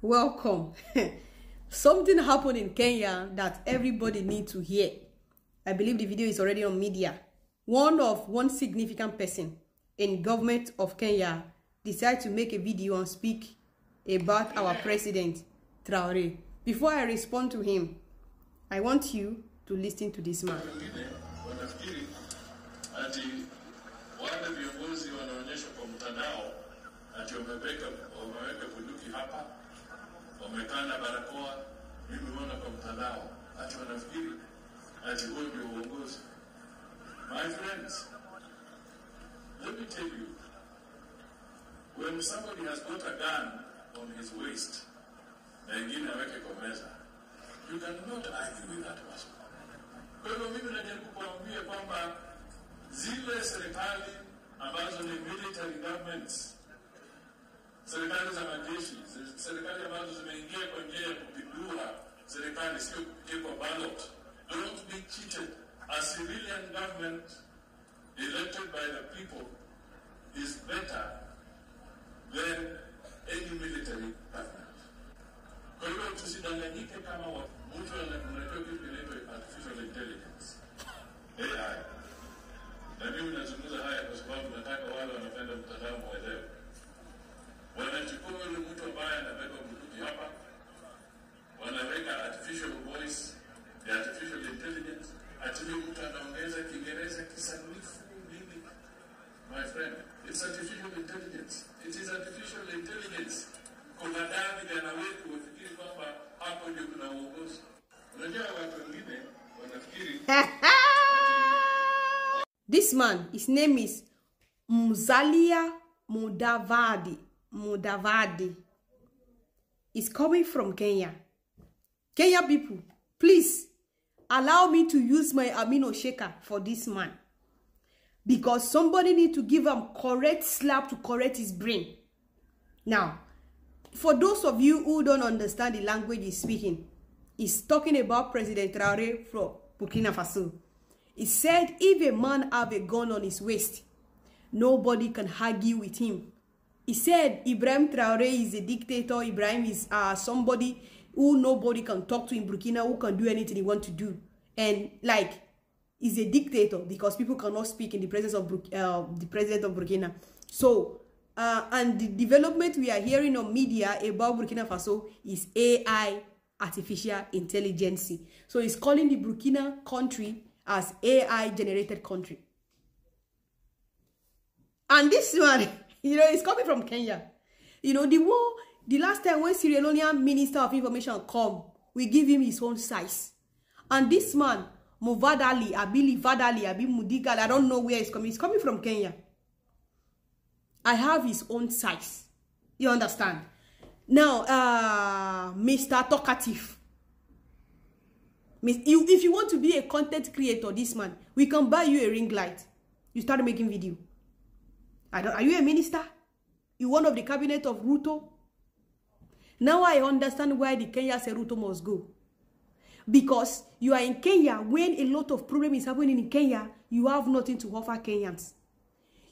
Welcome. Something happened in Kenya that everybody needs to hear. I believe the video is already on media. One significant person in government of Kenya decided to make a video and speak about our president, Traore. Before I respond to him, I want you to listen to this man. Wamekana barakoa mimi umeona kwa mtandao ati wanafikiri ati huo ndio uongozi. My friends, let me tell you, when somebody has got a gun on his waist na ingine aweke kwa meza, you cannot argue with that person. Kwa hivyo mimi najaribu kuambia kwamba zile serikali ambazo ni military governments, serikali za majeshi, serikali ambazo zimeingia kwa njia ya kupindua serikali, sio kupitia kwa ballot, don't be cheated. A civilian government elected by the people is better than any military government. Kwa hiyo tusidanganyike kama mtu anajua kitu kinaitwa artificial intelligence, AI. Na mimi nazungumza haya kwa sababu nataka wale wanapenda mtandao waelewe. Wanachukua yule mtu ambaye anabeba bunduki hapa, wanaweka artificial voice, the artificial intelligence, ati mtu anaongeza Kiingereza kisanifu nini? My friend, it's artificial intelligence. It is artificial intelligence. Kuna dami jana wetu wafikiri kwamba hapo ndio kuna uongozi. Unajua watu wengine wanafikiri This man, his name is Musalia Mudavadi is coming from Kenya. Kenya people, please allow me to use my amino shaker for this man, because somebody need to give him correct slap to correct his brain. Now, for those of you who don't understand the language he's speaking, he's talking about President Traore from Burkina Faso. He said if a man have a gun on his waist, nobody can argue with him. He said Ibrahim Traore is a dictator. Ibrahim is somebody who nobody can talk to in Burkina, who can do anything he wants to do. And like, he's a dictator because people cannot speak in the presence of the president of Burkina. So, and the development we are hearing on media about Burkina Faso is AI, artificial intelligence. So he's calling the Burkina country as AI-generated country. And this one, you know, it's coming from Kenya. You know, the last time when Sierra Leonean Minister of Information come, we give him his own size. And this man, Movadali, Abili Vadali, Abi Mudigal, I don't know where he's coming. He's coming from Kenya. I have his own size. You understand? Now, Mr. Talkative. If you want to be a content creator, this man, we can buy you a ring light. You start making video. Are you a minister? You one of the cabinet of Ruto? Now I understand why the Kenya say Ruto must go. Because you are in Kenya when a lot of problem is happening in Kenya, you have nothing to offer Kenyans.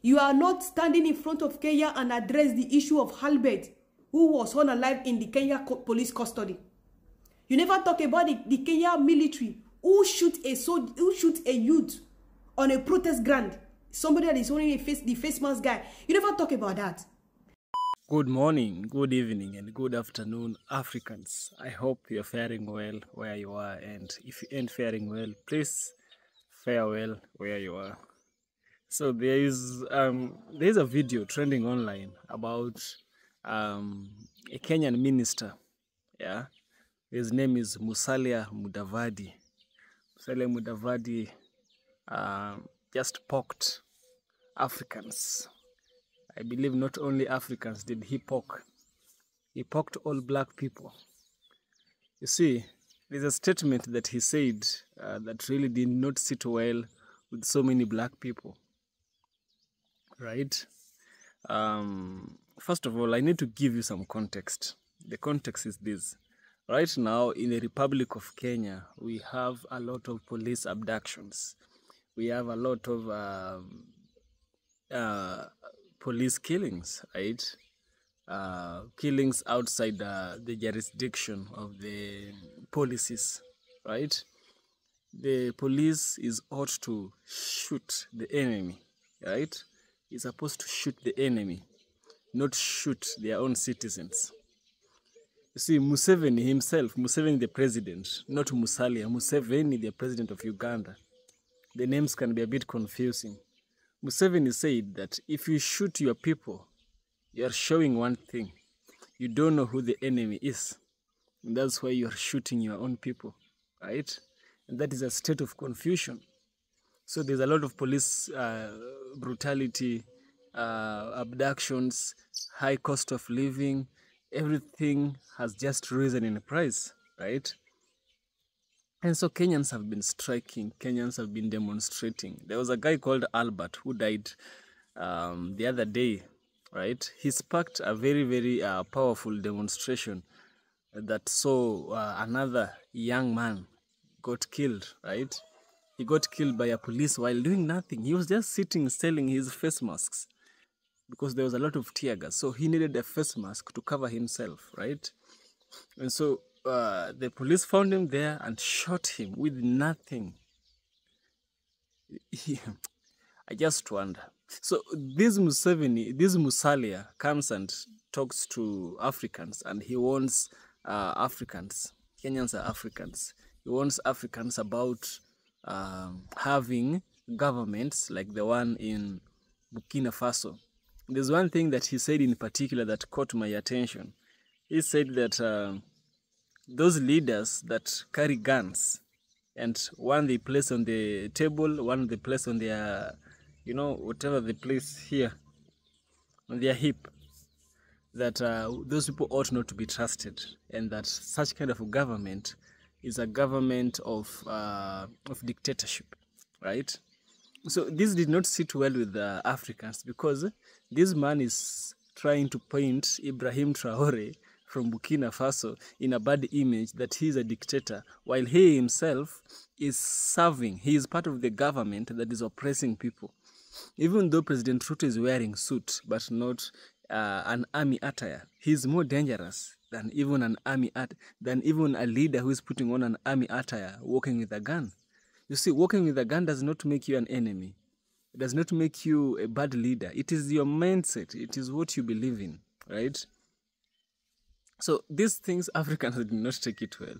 You are not standing in front of Kenya and address the issue of Halbert, who was unalive in the Kenya police custody. You never talk about the Kenya military who shoot a youth on a protest ground. Somebody that is only the face mask guy. You never talk about that. Good morning, good evening, and good afternoon, Africans. I hope you're faring well where you are, and if you ain't faring well, please fare well where you are. So there's a video trending online about a Kenyan minister. Yeah, his name is Musalia Mudavadi. Musalia Mudavadi just poked Africans. I believe not only Africans did he poke. He poked all black people. You see, there's a statement that he said that really did not sit well with so many black people. Right? First of all, I need to give you some context. The context is this. Right now, in the Republic of Kenya, we have a lot of police abductions. We have a lot of police killings, right? killings outside the jurisdiction of the policies, right? The police is ought to shoot the enemy, right? It's supposed to shoot the enemy, not shoot their own citizens. You see, Museveni himself, Museveni the president, not Musalia, Museveni the president of Uganda. The names can be a bit confusing. Museveni said that if you shoot your people, you are showing one thing. You don't know who the enemy is. And that's why you are shooting your own people, right? And that is a state of confusion. So there's a lot of police brutality, abductions, high cost of living. Everything has just risen in price, right? And so Kenyans have been striking. Kenyans have been demonstrating. There was a guy called Albert who died the other day, right? He sparked a very, very powerful demonstration that saw another young man got killed, right? He got killed by a police while doing nothing. He was just sitting selling his face masks because there was a lot of tear gas. So he needed a face mask to cover himself, right? And so the police found him there and shot him with nothing. I just wonder. So this Museveni, this Musalia comes and talks to Africans, and he warns Africans. Kenyans are Africans. He warns Africans about having governments like the one in Burkina Faso. There's one thing that he said in particular that caught my attention. He said that those leaders that carry guns, and one they place on the table, one they place on their, you know, whatever they place here, on their hip, that those people ought not to be trusted, and that such kind of government is a government of dictatorship, right? So this did not sit well with the Africans, because this man is trying to paint Ibrahim Traore from Burkina Faso in a bad image that he is a dictator, while he himself is serving. He is part of the government that is oppressing people. Even though President Ruto is wearing suit, but not an army attire, he is more dangerous than even an army than even a leader who is putting on an army attire, walking with a gun. You see, walking with a gun does not make you an enemy. It does not make you a bad leader. It is your mindset. It is what you believe in, right? So these things, Africans did not take it well.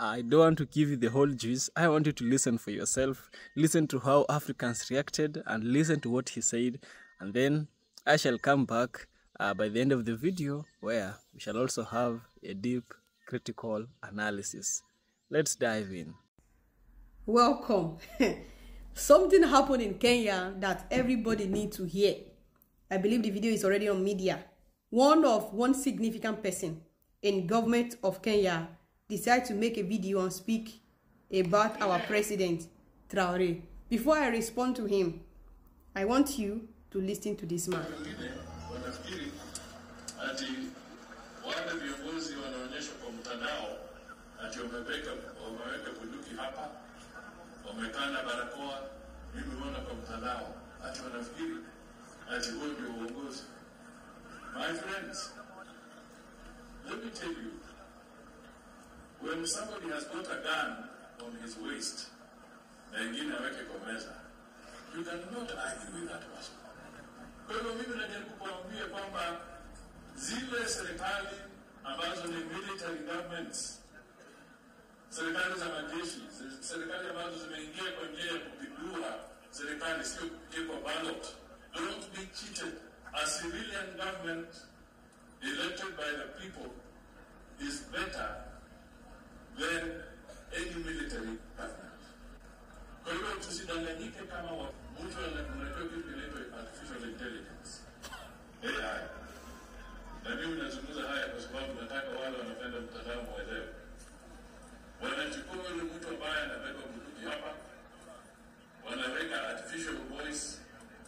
I don't want to give you the whole juice. I want you to listen for yourself. Listen to how Africans reacted and listen to what he said. And then I shall come back by the end of the video, where we shall also have a deep critical analysis. Let's dive in. Welcome. Something happened in Kenya that everybody needs to hear. I believe the video is already on media. One significant person in government of Kenya decided to make a video and speak about our president, Traore. Before I respond to him, I want you to listen to this man. My friends, let me tell you, when somebody has got a gun on his waist, you cannot argue with that person. Kwa hivyo mimi najaribu kuambia kwamba zile serikali ambazo ni military governments, serikali za majeshi, serikali ambazo zimeingia kwa njia ya kupindua serikali, sio kupitia kwa ballot, don't be cheated. A civilian government elected by the people is better than any military government. Kwa hivyo tusidanganyike kama mtu anajua kitu kinaitwa artificial intelligence, AI. Na mimi nazungumza haya kwa sababu nataka wale wanapenda mtazamo waelewe. Wanachukua yule mtu ambaye anabeba bunduki hapa, wanaweka artificial voice,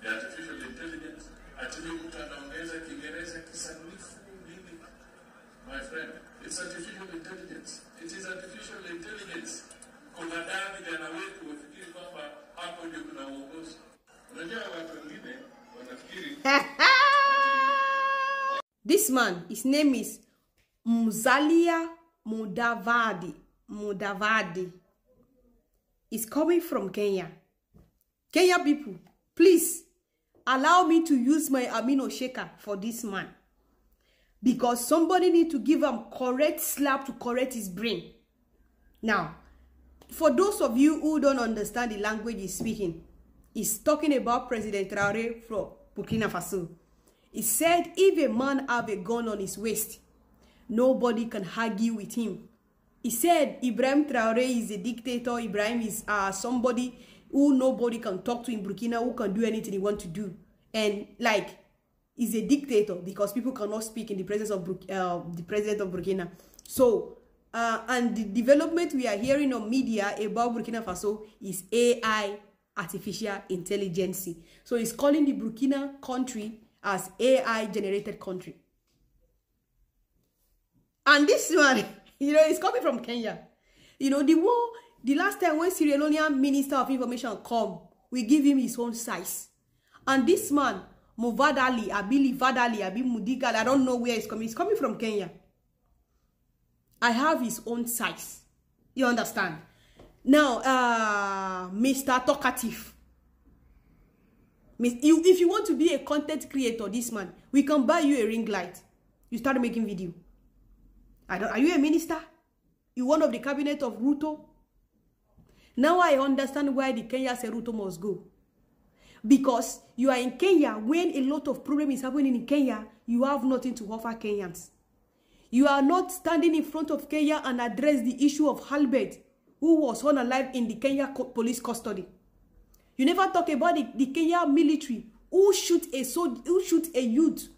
the artificial intelligence, atili mtu anaongeza Kiingereza kisanifu nini. My friend, it's artificial intelligence. It is artificial intelligence. Kuna dani jana wetu wafikiri kwamba hapo ndio kuna uongozi. Unajua watu wengine wanafikiri This This man, his name is Musalia Mudavadi. Is coming from Kenya. Kenya people, please allow me to use my amino shaker for this man. Because somebody need to give him correct slap to correct his brain. Now, for those of you who don't understand the language he's speaking, he's talking about President Traore from Burkina Faso. He said if a man have a gun on his waist, nobody can argue with him. He said Ibrahim Traore is a dictator. Ibrahim is somebody who nobody can talk to in Burkina, who can do anything he wants to do. And like, he's a dictator because people cannot speak in the presence of the president of Burkina. So, and the development we are hearing on media about Burkina Faso is AI, artificial intelligence. So he's calling the Burkina country as AI generated country. And this one, you know, it's coming from Kenya. You know, the last time when Sierra Leonean Minister of Information come, we give him his own size. And this man, Movadali, Abili Vadali, Abi Mudigal, I don't know where he's coming. He's coming from Kenya. I have his own size. You understand? Now, Mr. Talkative. If you want to be a content creator, this man, we can buy you a ring light. You start making video. Are you a minister? You one of the cabinet of Ruto? Now I understand why the Kenya say Ruto must go. Because you are in Kenya, when a lot of problem is happening in Kenya, you have nothing to offer Kenyans. You are not standing in front of Kenya and address the issue of Halbert, who was unalive in the Kenya police custody. You never talk about the Kenya military who shoot a youth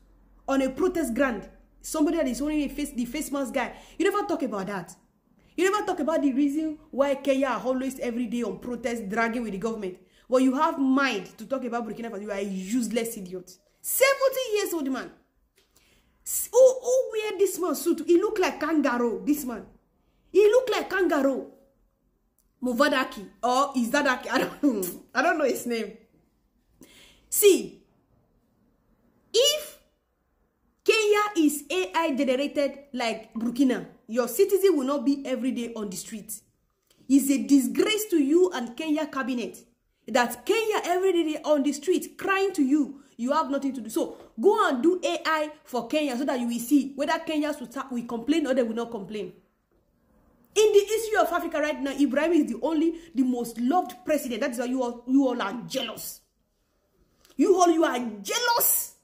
on a protest ground. Somebody that is only the face mask guy. You never talk about that. You never talk about the reason why Kenya are always every day on protest, dragging with the government. But you have mind to talk about Burkina Faso. You are a useless idiot. 70 years old man. Who wear this man suit? He look like kangaroo, this man. He look like kangaroo. Movadaki or Izadaki. I don't know his name. See, if Kenya is AI generated like Burkina, your citizen will not be every day on the street. It's a disgrace to you and Kenya cabinet that Kenya every day on the street crying to you. You have nothing to do. So go and do AI for Kenya so that you will see whether Kenyans will complain or they will not complain. In the history of Africa right now, Ibrahim is the most loved president. That is why you all are jealous. You are jealous.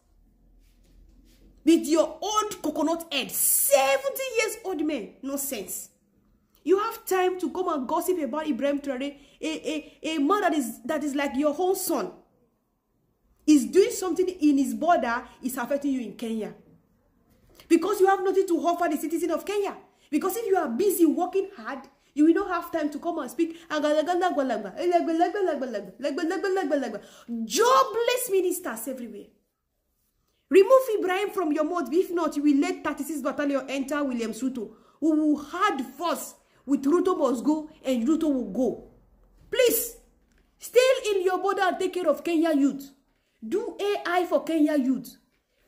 With your old coconut head, 70 years old man, no sense. You have time to come and gossip about Ibrahim Traore, a man that is like your whole son. Is doing something in his border is affecting you in Kenya. Because you have nothing to offer the citizen of Kenya. Because if you are busy working hard, you will not have time to come and speak. Jobless ministers everywhere. Remove Ibrahim from your mouth. If not, you will let 36 Battalion enter Williams Ruto, who will hard force with Ruto must go and Ruto will go. Please, stay in your border and take care of Kenya youth. Do AI for Kenya youth.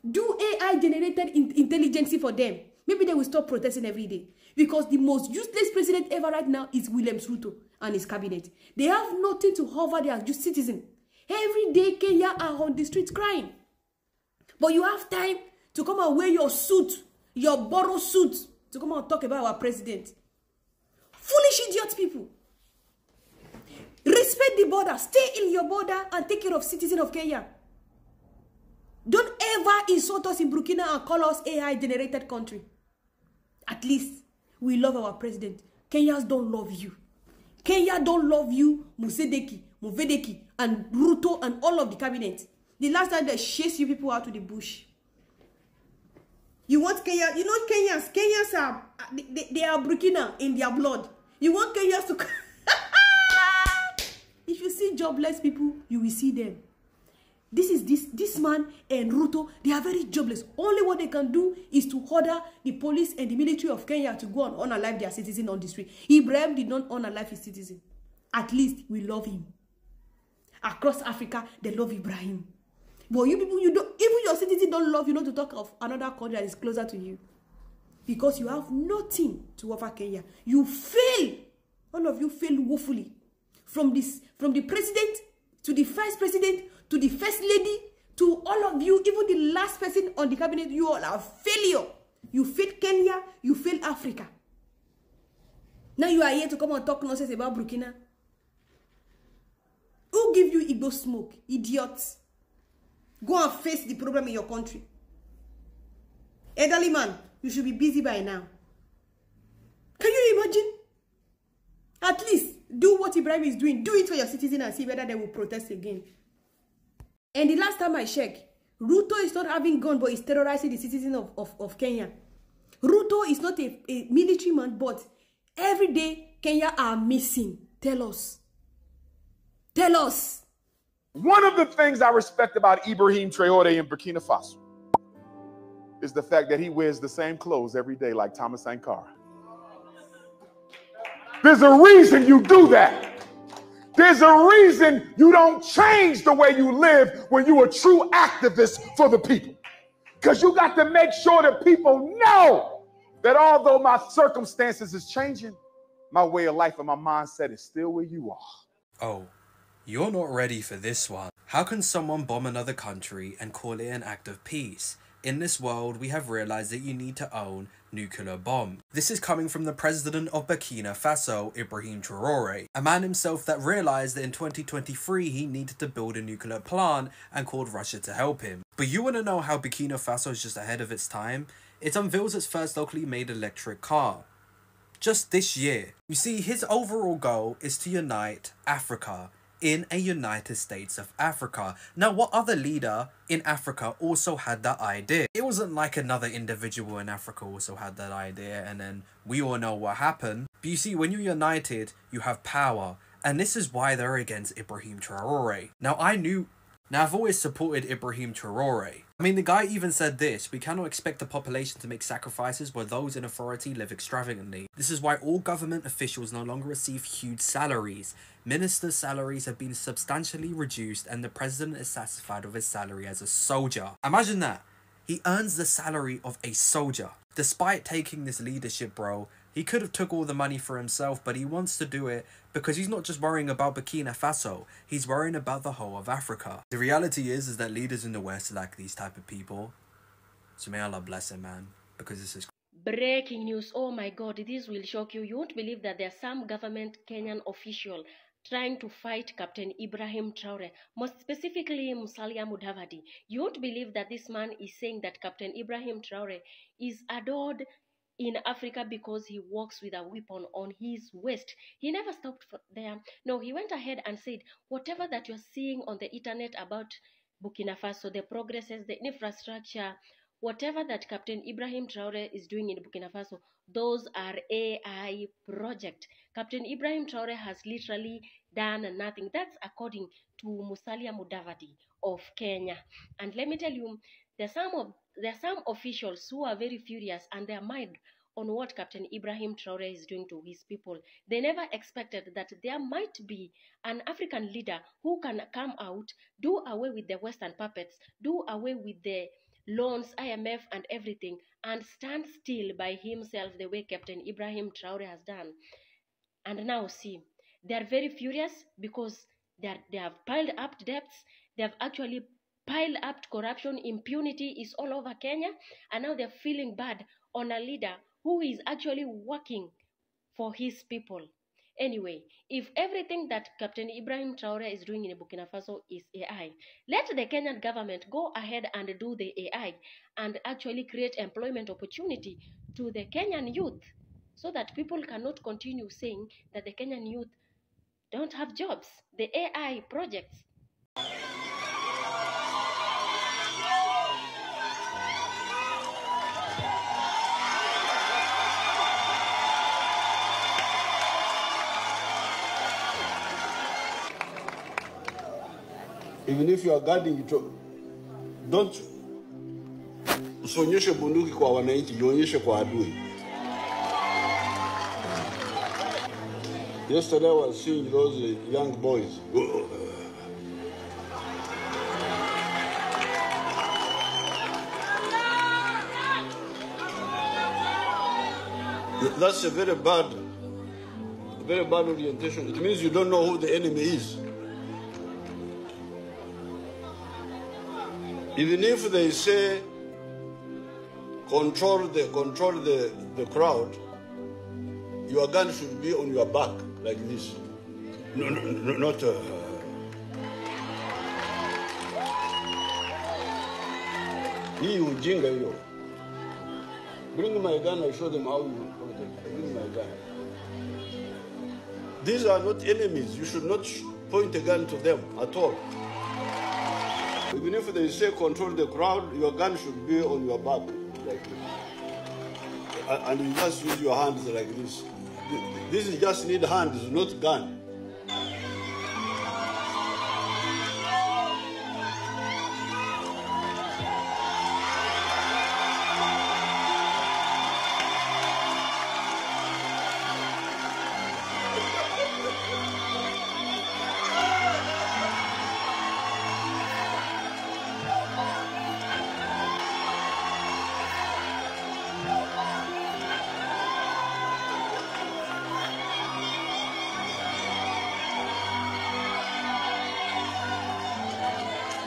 Do AI generated intelligence for them. Maybe they will stop protesting every day. Because the most useless president ever right now is Williams Ruto and his cabinet. They have nothing to offer their citizens. Every day Kenya are on the streets crying. But you have time to come and wear your suit, your borrowed suit, to come and talk about our president. Foolish idiot people. Respect the border. Stay in your border and take care of citizens of Kenya. Don't ever insult us in Burkina and call us AI-generated country. At least we love our president. Kenyans don't love you. Kenya don't love you, Muvedeki, and Ruto, and all of the cabinet. The last time they chased you people out to the bush. You want Kenya? You know Kenyans are they are Burkina in their blood. You want Kenyans to? If you see jobless people, you will see them. This man and Ruto, they are very jobless. Only what they can do is to order the police and the military of Kenya to go and unalive their citizens on the street. Ibrahim did not unalive his citizen. At least we love him. Across Africa, they love Ibrahim. But you people, you don't, even your citizens don't love you not to talk of another country that is closer to you. Because you have nothing to offer Kenya. You fail. All of you fail woefully. From the president to the vice president to the first lady to all of you, even the last person on the cabinet, you all are failure. You failed Kenya, you failed Africa. Now you are here to come and talk nonsense about Burkina. Who give you Igbo smoke? Idiots. Go and face the problem in your country. Elderly man, you should be busy by now. Can you imagine? At least do what Ibrahim is doing. Do it for your citizens and see whether they will protest again. And the last time I checked, Ruto is not having gun, but is terrorizing the citizens of Kenya. Ruto is not a military man, but every day Kenya are missing. Tell us. Tell us. One of the things I respect about Ibrahim Traore in Burkina Faso is the fact that he wears the same clothes every day like Thomas Sankara. There's a reason you do that. There's a reason you don't change the way you live when you're a true activist for the people. Because you got to make sure that people know that although my circumstances is changing, my way of life and my mindset is still where you are. Oh, you're not ready for this one. How can someone bomb another country and call it an act of peace? In this world, we have realized that you need to own nuclear bomb. This is coming from the president of Burkina Faso, Ibrahim Traore, a man himself that realized that in 2023 he needed to build a nuclear plant and called Russia to help him. But you want to know how Burkina Faso is just ahead of its time? It unveils its first locally made electric car. Just this year. You see, his overall goal is to unite Africa in a United States of Africa. Now, what other leader in Africa also had that idea? It wasn't like another individual in Africa also had that idea and then we all know what happened. But you see, when you're united, you have power. And this is why they're against Ibrahim Traore. Now, I've always supported Ibrahim Traore. I mean, the guy even said this: we cannot expect the population to make sacrifices where those in authority live extravagantly. This is why all government officials no longer receive huge salaries. Ministers' salaries have been substantially reduced and the president is satisfied with his salary as a soldier. Imagine that. He earns the salary of a soldier. Despite taking this leadership role, he could have took all the money for himself, but he wants to do it because he's not just worrying about Burkina Faso, he's worrying about the whole of Africa. The reality is that leaders in the West like these type of people. So may Allah bless him, man, because this is... Breaking news. Oh my God, this will shock you. You won't believe that there are some government Kenyan official trying to fight Captain Ibrahim Traore, most specifically Musalia Mudavadi. You won't believe that this man is saying that Captain Ibrahim Traore is adored in Africa because he walks with a weapon on his waist. He never stopped there. No, he went ahead and said, whatever that you're seeing on the internet about Burkina Faso, the progresses, the infrastructure, whatever that Captain Ibrahim Traore is doing in Burkina Faso, those are AI projects. Captain Ibrahim Traore has literally done nothing. That's according to Musalia Mudavadi of Kenya. And let me tell you, there are some officials who are very furious and they are mad on what Captain Ibrahim Traore is doing to his people. They never expected that there might be an African leader who can come out, do away with the Western puppets, do away with the loans, IMF and everything, and stand still by himself the way Captain Ibrahim Traore has done. And now see, they are very furious because they have piled up debts, they have actually piled up corruption, impunity is all over Kenya, and now they're feeling bad on a leader who is actually working for his people. Anyway, if everything that Captain Ibrahim Traore is doing in Burkina Faso is AI, let the Kenyan government go ahead and do the AI and actually create employment opportunity to the Kenyan youth so that people cannot continue saying that the Kenyan youth don't have jobs. The AI projects. Even if you are guarding it, don't usionyeshe bunduki kwa wananchi, jionyeshe kwa adui. Yesterday I was seeing those young boys. That's a very bad orientation. It means you don't know who the enemy is. Even if they say control the crowd, your gun should be on your back like this. No, not. Hii ujinga hiyo. Bring my gun, I show them how you protect. Bring my gun. These are not enemies. You should not point a gun to them at all. Even if they say control the crowd, your gun should be on your back like this. And you just use your hands like this. This is just need hands, not gun.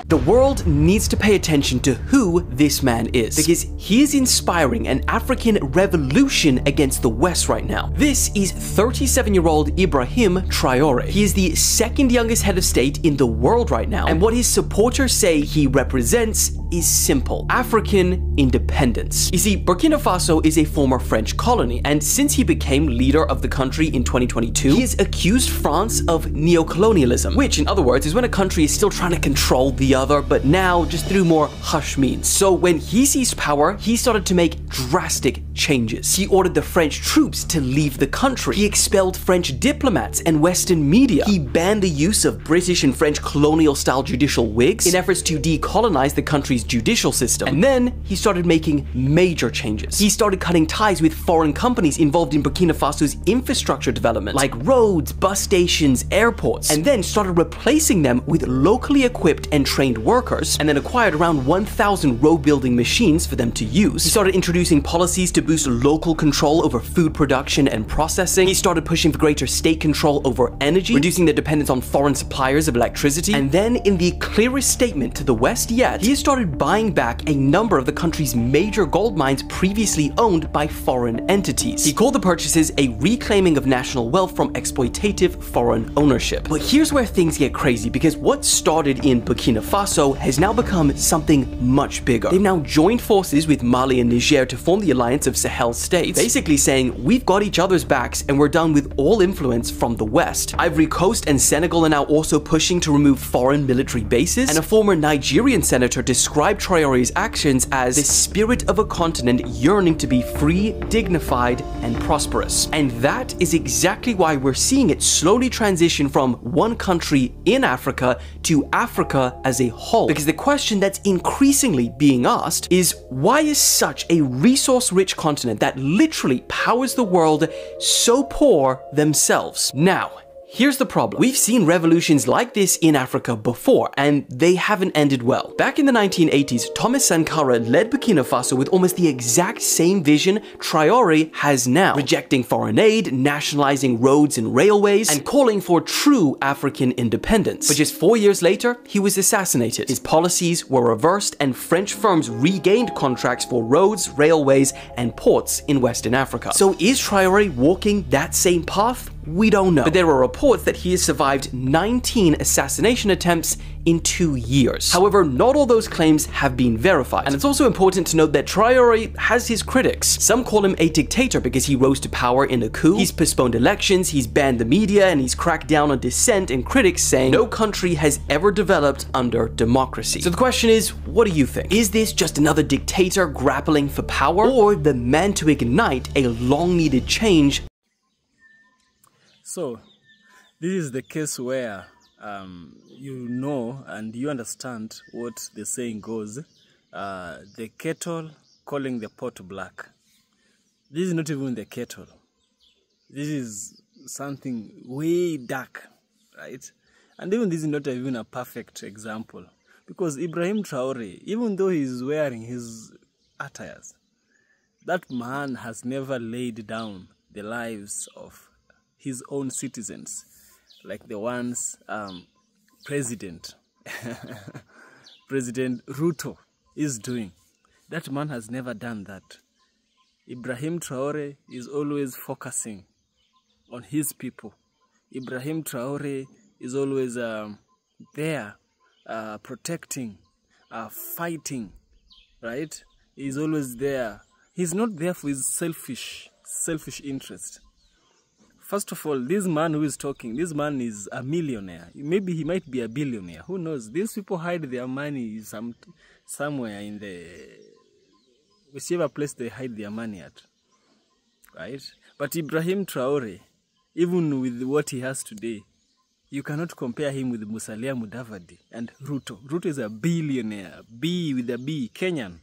The world needs to pay attention to who this man is, because he is inspiring an African revolution against the West right now. This is 37-year-old Ibrahim Traore. He is the second youngest head of state in the world right now, and what his supporters say he represents is simple: African independence. You see, Burkina Faso is a former French colony, and since he became leader of the country in 2022, he has accused France of neocolonialism, which in other words is when a country is still trying to control the other, but now just through more hush means. So when he seized power, he started to make drastic changes. He ordered the French troops to leave the country. He expelled French diplomats and Western media. He banned the use of British and French colonial-style judicial wigs in efforts to decolonize the country's judicial system. And then he started making major changes. He started cutting ties with foreign companies involved in Burkina Faso's infrastructure development, like roads, bus stations, airports, and then started replacing them with locally equipped and trained workers, and then acquired around 1,000 road building machines for them to use. He started introducing policies to boost local control over food production and processing. He started pushing for greater state control over energy, reducing the dependence on foreign suppliers of electricity. And then, in the clearest statement to the West yet, he has started buying back a number of the country's major gold mines previously owned by foreign entities. He called the purchases a reclaiming of national wealth from exploitative foreign ownership. But here's where things get crazy, because what started in Burkina Faso has now become something much bigger. They've now joined forces with Mali and Niger to form the Alliance of Sahel States, basically saying, we've got each other's backs and we're done with all influence from the West. Ivory Coast and Senegal are now also pushing to remove foreign military bases, and a former Nigerian senator described Traore's actions as the spirit of a continent yearning to be free, dignified, and prosperous. And that is exactly why we're seeing it slowly transition from one country in Africa to Africa as a whole. Because the question that's increasingly being asked is, why is such a resource-rich continent that literally powers the world so poor themselves? Now, here's the problem. We've seen revolutions like this in Africa before, and they haven't ended well. Back in the 1980s, Thomas Sankara led Burkina Faso with almost the exact same vision Traore has now, rejecting foreign aid, nationalizing roads and railways, and calling for true African independence. But just 4 years later, he was assassinated. His policies were reversed, and French firms regained contracts for roads, railways, and ports in Western Africa. So is Traore walking that same path? We don't know. But there are reports that he has survived 19 assassination attempts in 2 years. However, not all those claims have been verified. And it's also important to note that Traore has his critics. Some call him a dictator because he rose to power in a coup. He's postponed elections, he's banned the media, and he's cracked down on dissent, and critics saying no country has ever developed under democracy. So the question is, what do you think? Is this just another dictator grappling for power, or the man to ignite a long-needed change? So, this is the case where you know and you understand what the saying goes, the kettle calling the pot black. This is not even the kettle. This is something way dark, right? And even this is not even a perfect example, because Ibrahim Traore, even though he's wearing his attires, That man has never laid down the lives of his own citizens like the ones President President Ruto is doing. That man has never done that. Ibrahim Traore is always focusing on his people. Ibrahim Traore is always there, protecting, fighting, right? He's always there. He's not there for his selfish interest. First of all, this man who is talking, this man is a millionaire. Maybe he might be a billionaire. Who knows? These people hide their money somewhere in whichever place they hide their money at, right? But Ibrahim Traore, even with what he has today, you cannot compare him with Musalia Mudavadi and Ruto. Ruto is a billionaire, B with a B, Kenyan.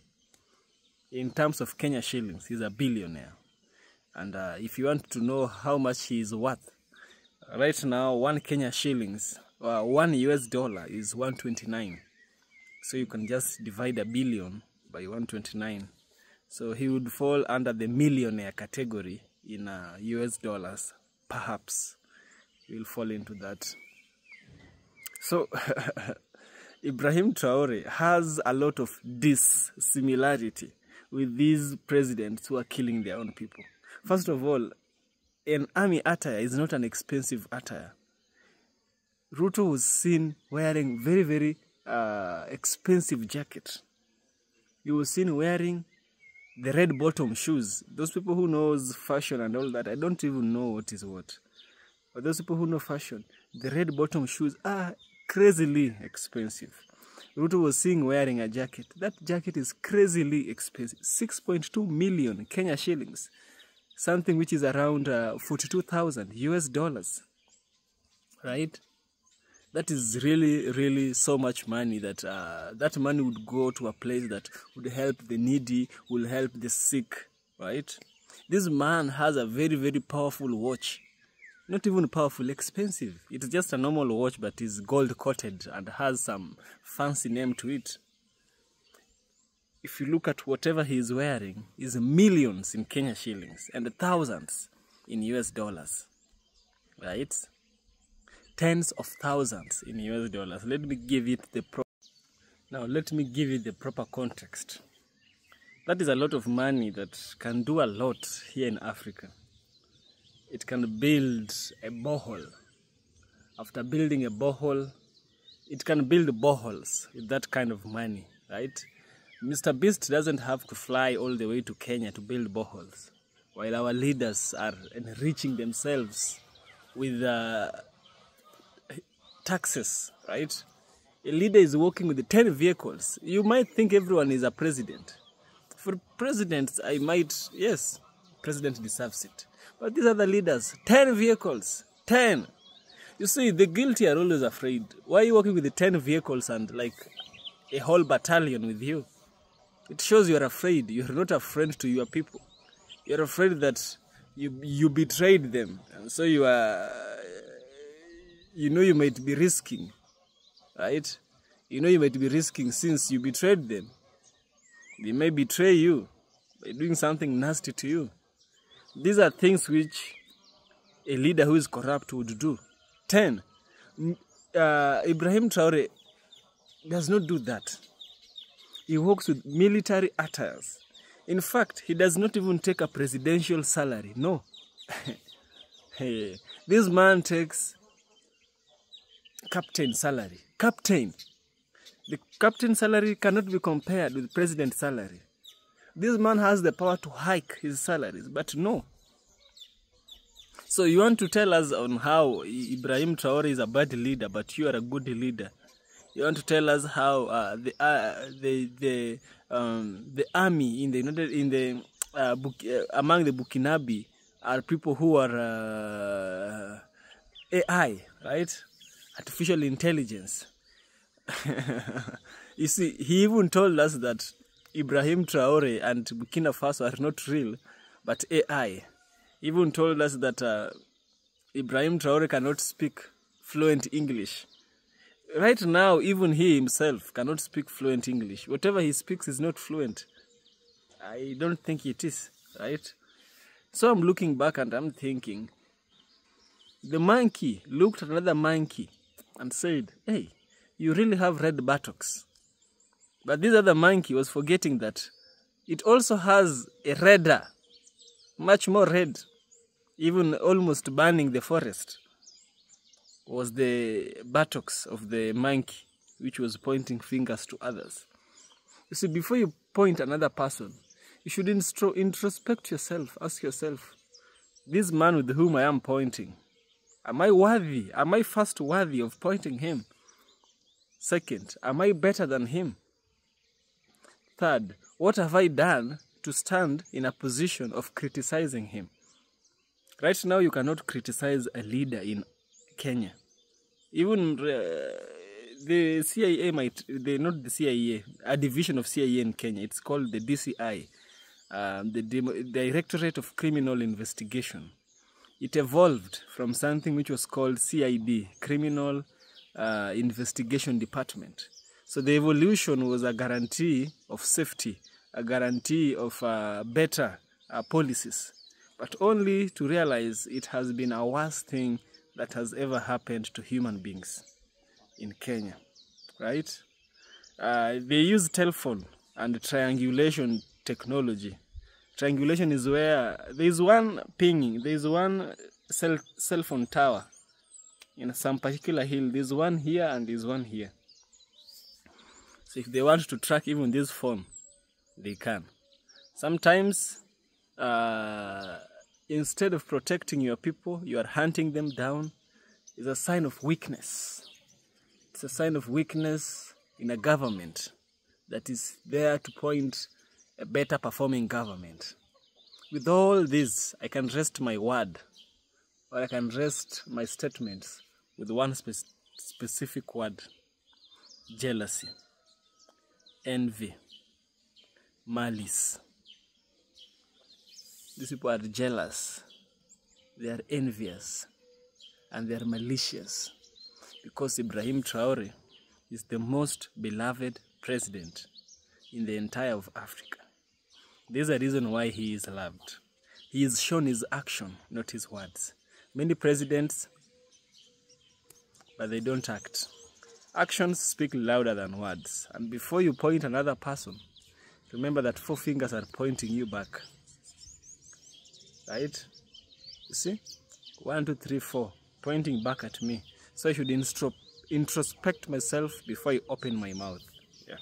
In terms of Kenya shillings, he's a billionaire. And if you want to know how much he is worth, right now, 1 Kenya shillings, $1 is 129. So you can just divide a billion by 129. So he would fall under the millionaire category in US dollars, perhaps. He will fall into that. So Ibrahim Traore has a lot of dissimilarity with these presidents who are killing their own people. First of all, an army attire is not an expensive attire. Ruto was seen wearing very, very expensive jacket. He was seen wearing the red bottom shoes. Those people who knows fashion and all that, I don't even know what is what. But those people who know fashion, the red bottom shoes are crazily expensive. Ruto was seen wearing a jacket. That jacket is crazily expensive. 6.2 million Kenya shillings. Something which is around 42,000 US dollars. Right? That is really, really so much money that that money would go to a place that would help the needy, will help the sick. Right? This man has a very, very powerful watch. Not even powerful, expensive. It's just a normal watch, but is gold coated and has some fancy name to it. If you look at whatever he is wearing, is millions in Kenya shillings and thousands in US dollars, right? Tens of thousands in US dollars. Let me give it the proper context. That is a lot of money that can do a lot here in Africa. It can build a borehole. After building a borehole, it can build boreholes with that kind of money, right? Mr. Beast doesn't have to fly all the way to Kenya to build boreholes, while our leaders are enriching themselves with taxes, right? A leader is working with 10 vehicles. You might think everyone is a president. For presidents, yes, president deserves it. But these are the leaders, 10 vehicles, 10. You see, the guilty are always afraid. Why are you working with the 10 vehicles and like a whole battalion with you? It shows you are afraid. You are not a friend to your people. You are afraid that you betrayed them. And so you might be risking, right? You know you might be risking since you betrayed them. They may betray you by doing something nasty to you. These are things which a leader who is corrupt would do. 10. Ibrahim Traore does not do that. He works with military attires. In fact, he does not even take a presidential salary. No. Hey, this man takes captain salary. Captain. The captain salary cannot be compared with president's salary. This man has the power to hike his salaries, but no. So you want to tell us on how Ibrahim Traore is a bad leader, but you are a good leader. You want to tell us how the army among the Bukinabe are people who are AI, right? Artificial intelligence. You see, he even told us that Ibrahim Traore and Burkina Faso are not real, but AI. He even told us that Ibrahim Traore cannot speak fluent English. Right now, even he himself cannot speak fluent English. Whatever he speaks is not fluent. I don't think it is. right? So I'm looking back and I'm thinking, the monkey looked at another monkey and said, hey, you really have red buttocks. But this other monkey was forgetting that it also has a redder, much more red, even almost burning the forest, was the buttocks of the monkey, which was pointing fingers to others. You see, before you point another person, you should introspect yourself, ask yourself, this man with whom I am pointing, am I worthy? Am I first worthy of pointing him? Second, am I better than him? Third, what have I done to stand in a position of criticizing him? Right now, you cannot criticize a leader in Kenya. Even the CIA not the CIA, a division of CIA in Kenya, it's called the DCI, the Directorate of Criminal Investigation. It evolved from something which was called CID, Criminal Investigation Department. So the evolution was a guarantee of safety, a guarantee of better policies, but only to realize it has been a worst thing that has ever happened to human beings in Kenya, right? They use telephone and triangulation technology. Triangulation is where there is one pinging, there is one cell phone tower in some particular hill. There's one here and there's one here. So if they want to track even this phone, they can. Sometimes, instead of protecting your people, you are hunting them down. It's a sign of weakness. It's a sign of weakness in a government that is there to point a better performing government. With all this, I can rest my word, or I can rest my statements with one specific word: jealousy, envy, malice. These people are jealous, they are envious, and they are malicious, because Ibrahim Traore is the most beloved president in the entire of Africa. There's a reason why he is loved. He is shown his action, not his words. Many presidents, but they don't act. Actions speak louder than words. And before you point another person, remember that 4 fingers are pointing you back. Right? You see? 1, 2, 3, 4, pointing back at me. So I should introspect myself before I open my mouth. Yeah.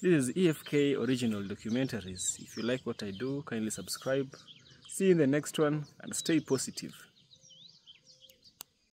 This is EFK Original Documentaries. If you like what I do, kindly subscribe. See you in the next one, and stay positive.